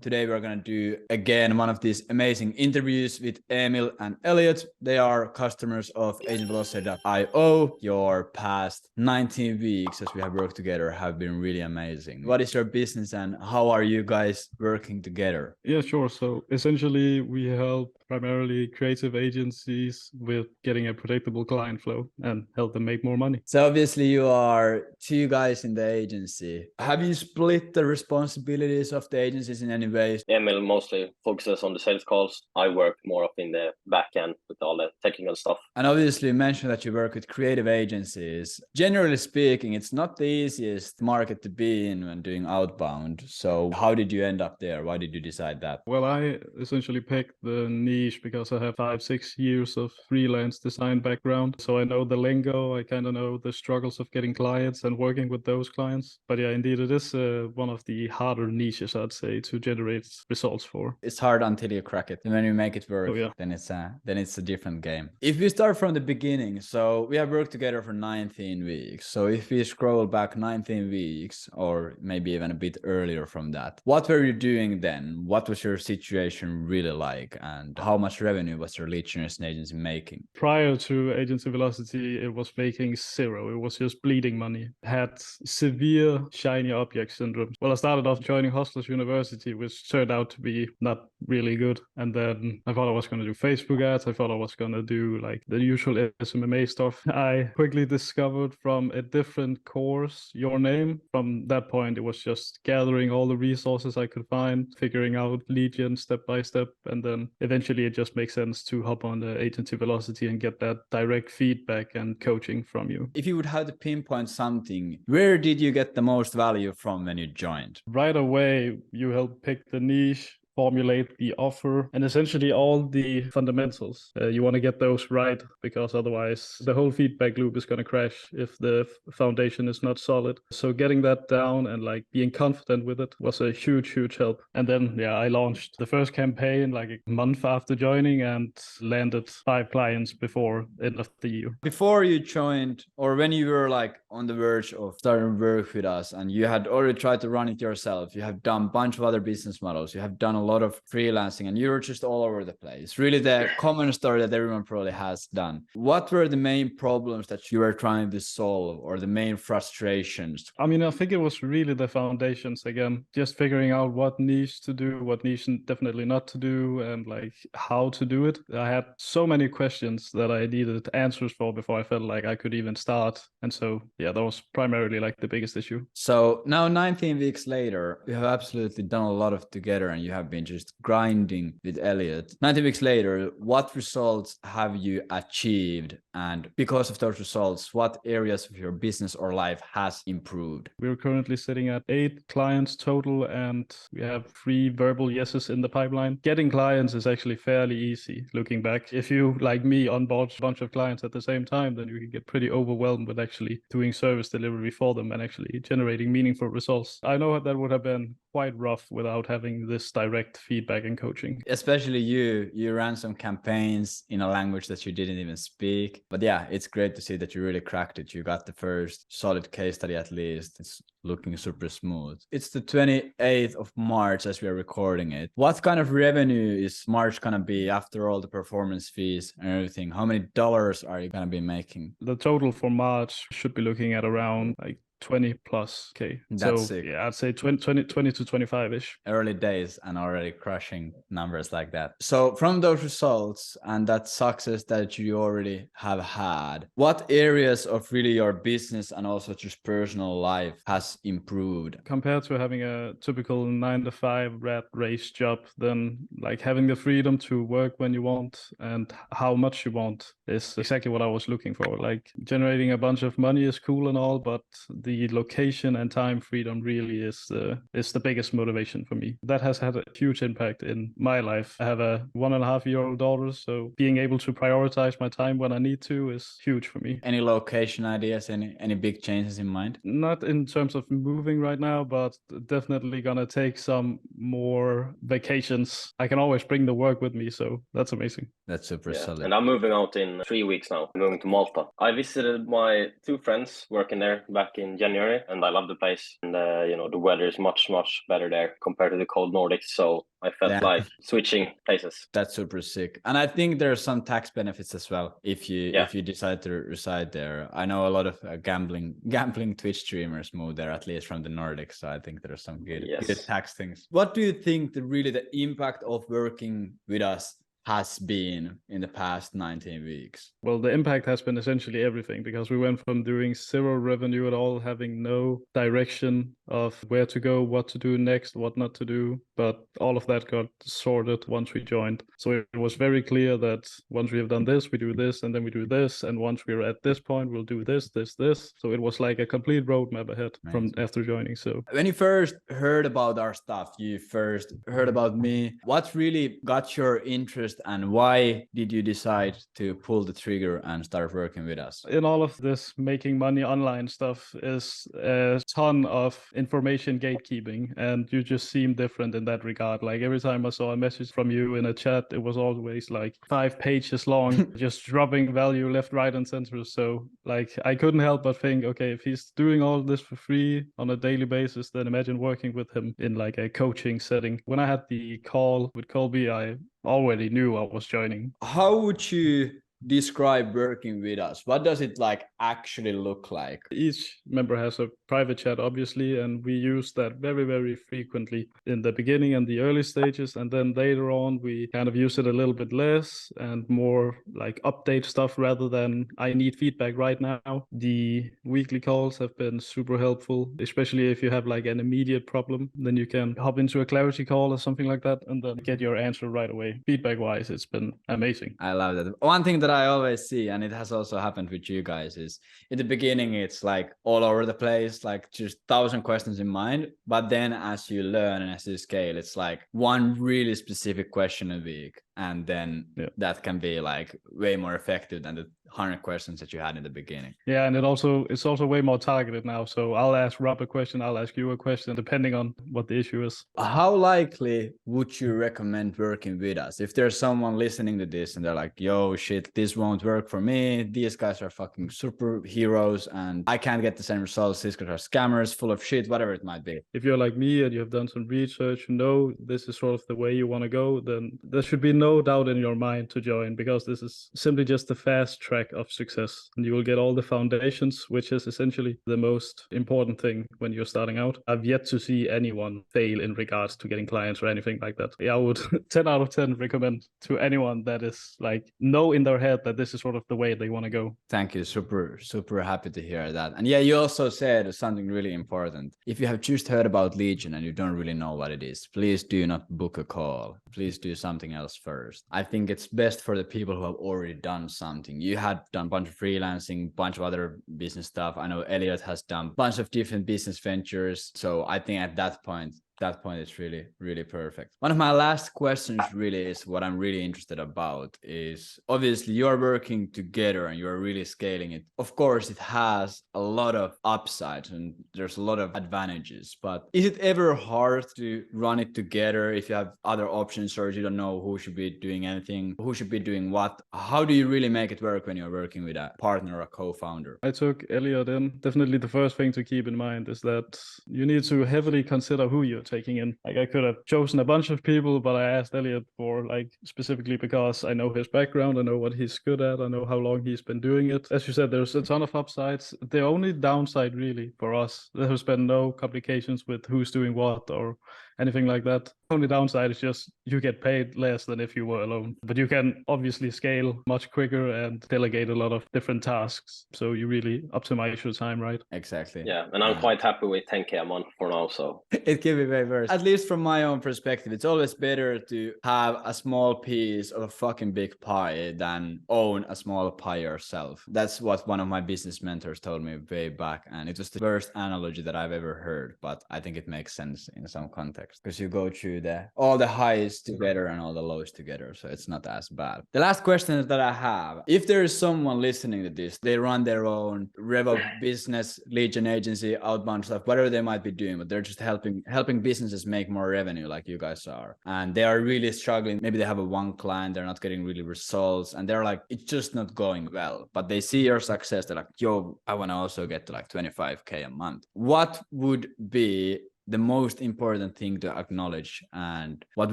Today we're going to do again one of these amazing interviews with Emil and Elliot. They are customers of agentvelocity.io. Your past 19 weeks as we have worked together have been really amazing. What is your business and how are you guys working together? Yeah, sure. So essentially we help primarily creative agencies with getting a predictable client flow and help them make more money. So obviously you are two guys in the agency. Have you split the responsibilities of the agencies in any ways? Emil mostly focuses on the sales calls. I work more up in the back end with all the technical stuff. And obviously you mentioned that you work with creative agencies. Generally speaking, it's not the easiest market to be in when doing outbound. So how did you end up there? Why did you decide that? Well, I essentially picked the niche because I have 5-6 years of freelance design background. So I know the lingo, I kind of know the struggles of getting clients and working with those clients. But yeah, indeed, it is one of the harder niches, I'd say, to generate results for. It's hard until you crack it. And when you make it work, then it's a different game. If we start from the beginning, so we have worked together for 19 weeks. So if we scroll back 19 weeks, or maybe even a bit earlier from that, what were you doing then? What was your situation really like? And how much revenue was your lead generation agency making? Prior to Agency Velocity, it was making zero. It was just bleeding money. Had severe shiny object syndrome. Well, I started off joining Hustlers University, which turned out to be not really good. And then I thought I was going to do Facebook ads. I thought I was going to do like the usual SMMA stuff. I quickly discovered from a different course, Your Name. From that point, it was just gathering all the resources I could find, figuring out lead gen step by step. And then eventually it just makes sense to hop on the Agency Velocity and get that direct feedback and coaching from you. If you would have to pinpoint something, where did you get the most value from when you joined? Right away, you help pick the niche, formulate the offer, and essentially all the fundamentals. You want to get those right, because otherwise the whole feedback loop is going to crash if the foundation is not solid. So getting that down and like being confident with it was a huge help. And then I launched the first campaign like a month after joining and landed 5 clients before end of the year. Before you joined, or when you were like on the verge of starting work with us and you had already tried to run it yourself, you have done a bunch of other business models, you have done a lot of freelancing, and you were just all over the place. Really the common story that everyone probably has done. What were the main problems that you were trying to solve, or the main frustrations? I mean, I think it was really the foundations again, just figuring out what niche to do, what niche definitely not to do, and like how to do it. I had so many questions that I needed answers for before I felt like I could even start. And so, that was primarily like the biggest issue. So now 19 weeks later, you have absolutely done a lot of together and you have been just grinding with Elliot. 19 weeks later, what results have you achieved? And because of those results, what areas of your business or life has improved? We're currently sitting at 8 clients total, and we have 3 verbal yeses in the pipeline. Getting clients is actually fairly easy looking back. If you, like me, onboard a bunch of clients at the same time, then you can get pretty overwhelmed with actually doing service delivery for them and actually generating meaningful results. I know that would have been quite rough without having this direct feedback and coaching. Especially you ran some campaigns in a language that you didn't even speak. But yeah, it's great to see that you really cracked it. You got the first solid case study at least. It's looking super smooth. It's the 28th of March as we are recording it. What kind of revenue is March gonna be after all the performance fees and everything? How many dollars are you gonna be making? The total for March should be looking at around like 20+K. That's sick. Yeah, I'd say 20 to 25-ish. Early days and already crushing numbers like that. So from those results and that success that you already have had, what areas of really your business and also just personal life has improved? Compared to having a typical 9-to-5 rat race job, then like having the freedom to work when you want and how much you want is exactly what I was looking for. Like generating a bunch of money is cool and all, but the location and time freedom really is the biggest motivation for me. That has had a huge impact in my life. I have a 1.5-year-old daughter, so being able to prioritize my time when I need to is huge for me. Any location ideas, any big changes in mind? Not in terms of moving right now, but definitely gonna take some more vacations. I can always bring the work with me, so that's amazing. That's super solid. And I'm moving out in 3 weeks now. I'm moving to Malta. I visited my 2 friends working there back in January, and I love the place. And the weather is much better there compared to the cold Nordics. So I felt like switching places. That's super sick. And I think there's some tax benefits as well if you decide to reside there. I know a lot of gambling Twitch streamers move there, at least from the Nordics. So I think there's some good tax things. What do you think the impact of working with us has been in the past 19 weeks? Well, the impact has been essentially everything, because we went from doing zero revenue at all, having no direction of where to go, what to do next, what not to do. But all of that got sorted once we joined. So it was very clear that once we have done this, we do this, and then we do this. And once we're at this point, we'll do this. So it was like a complete roadmap ahead from after joining. So when you first heard about our stuff, you first heard about me, what really got your interest and why did you decide to pull the trigger and start working with us? In all of this making money online stuff is a ton of information gatekeeping, and you just seem different in that regard. Like every time I saw a message from you in a chat, it was always like 5 pages long, just dropping value left, right, and center. So like I couldn't help but think, okay, if he's doing all this for free on a daily basis, then imagine working with him in like a coaching setting. When I had the call with Colby, I already knew I was joining. How would you describe working with us? What does it like actually look like? Each member has a private chat, obviously, and we use that very frequently in the beginning and the early stages, and then later on we kind of use it a little bit less and more like update stuff rather than I need feedback right now. The weekly calls have been super helpful, especially if you have like an immediate problem, then you can hop into a clarity call or something like that and then get your answer right away. Feedback wise, it's been amazing. I love that. One thing that I always see, and it has also happened with you guys, is in the beginning it's like all over the place, like just 1,000 questions in mind, but then as you learn and as you scale, it's like one really specific question a week, and then that can be like way more effective than the 100 questions that you had in the beginning. Yeah, and it's also way more targeted now. So I'll ask Rob a question, I'll ask you a question, depending on what the issue is. How likely would you recommend working with us? If there's someone listening to this and they're like, yo, shit, this won't work for me. These guys are fucking superheroes and I can't get the same results. These guys are scammers, full of shit, whatever it might be. If you're like me and you have done some research, you know this is sort of the way you want to go, then there should be no doubt in your mind to join, because this is simply just the fast track of success, and you will get all the foundations, which is essentially the most important thing when you're starting out. I've yet to see anyone fail in regards to getting clients or anything like that. I would 10 out of 10 recommend to anyone that is like know in their head that this is sort of the way they want to go. Thank you. Super happy to hear that. And yeah, you also said something really important. If you have just heard about Legion and you don't really know what it is, please do not book a call. Please do something else first. I think it's best for the people who have already done something. You had done a bunch of freelancing, bunch of other business stuff. I know Elliot has done a bunch of different business ventures. So I think at that point it's really perfect. One of my last questions really is what I'm really interested about is obviously you're working together and you're really scaling it. Of course, it has a lot of upsides and there's a lot of advantages, but is it ever hard to run it together if you have other options or you don't know who should be doing anything, who should be doing what? How do you really make it work when you're working with a partner or a co-founder? I took Elliot in. Definitely the first thing to keep in mind is that you need to heavily consider who you're taking in. Like I could have chosen a bunch of people, but I asked Elliot for like specifically because I know his background, I know what he's good at, I know how long he's been doing it. As you said, there's a ton of upsides. The only downside really for us, there has been no complications with who's doing what or anything like that. The only downside is just you get paid less than if you were alone, but you can obviously scale much quicker and delegate a lot of different tasks, so you really optimize your time, right? Exactly. Yeah, and I'm quite happy with 10K a month for now. So it can be way worse. At least from my own perspective, it's always better to have a small piece of a fucking big pie than own a small pie yourself. That's what one of my business mentors told me way back, and it was the worst analogy that I've ever heard, but I think it makes sense in some context. projects because you go through all the highs together and all the lows together. So it's not as bad. The last question that I have, if there is someone listening to this, they run their own RevOps business, lead gen agency, outbound stuff, whatever they might be doing, but they're just helping businesses make more revenue like you guys are. And they are really struggling. Maybe they have one client, they're not getting really results, and they're like, it's just not going well. But they see your success, they're like, yo, I want to also get to like 25K a month. What would be the most important thing to acknowledge, and what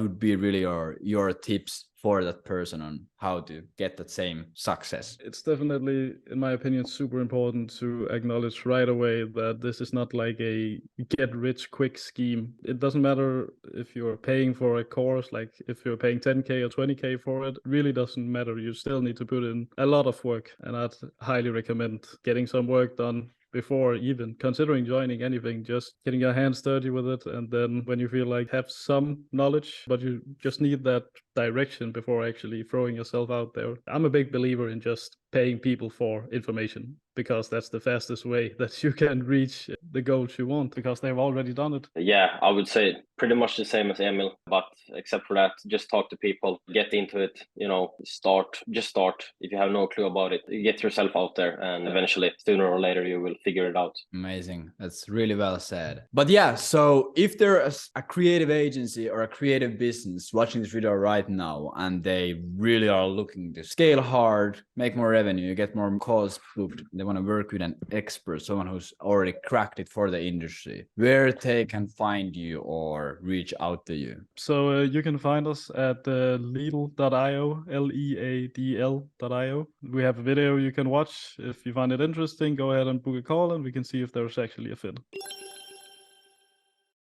would be really your tips for that person on how to get that same success? It's definitely, in my opinion, super important to acknowledge right away that this is not like a get rich quick scheme. It doesn't matter if you're paying for a course, like if you're paying 10K or 20K for it, really doesn't matter. You still need to put in a lot of work, and I'd highly recommend getting some work done before even considering joining anything, just getting your hands dirty with it. And then when you feel like have some knowledge, but you just need that direction before actually throwing yourself out there. I'm a big believer in just paying people for information, because that's the fastest way that you can reach the goals you want, because they've already done it. Yeah, I would say pretty much the same as Emil, but except for that, just talk to people, get into it, start. If you have no clue about it, get yourself out there, and eventually, sooner or later, you will figure it out. Amazing. That's really well said. But yeah, so if there's a creative agency or a creative business watching this video right now, and they really are looking to scale hard, make more revenue, get more calls booked, they want to work with an expert, someone who's already cracked it for the industry, where they can find you or reach out to you? So you can find us at leadl.io, leadl.io. We have a video you can watch. If you find it interesting, go ahead and book a call, and we can see if there's actually a fit.